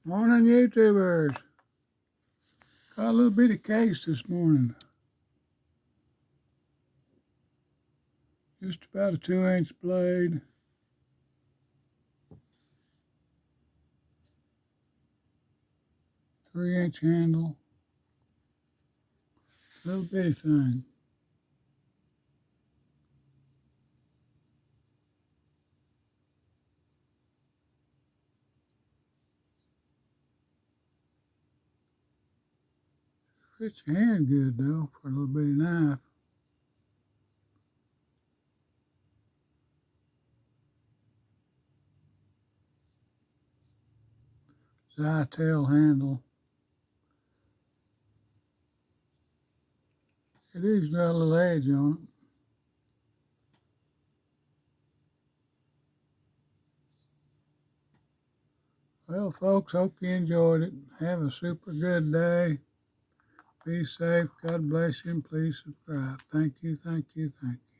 Morning, YouTubers. Got a little bitty case this morning. Just about a 2-inch blade. Three-inch handle. Little bitty thing. Fits your hand good though for a little bitty knife. Zytel handle. It is got a little edge on it. Well, folks, hope you enjoyed it. Have a super good day. Be safe. God bless you, and please subscribe. Thank you, thank you, thank you.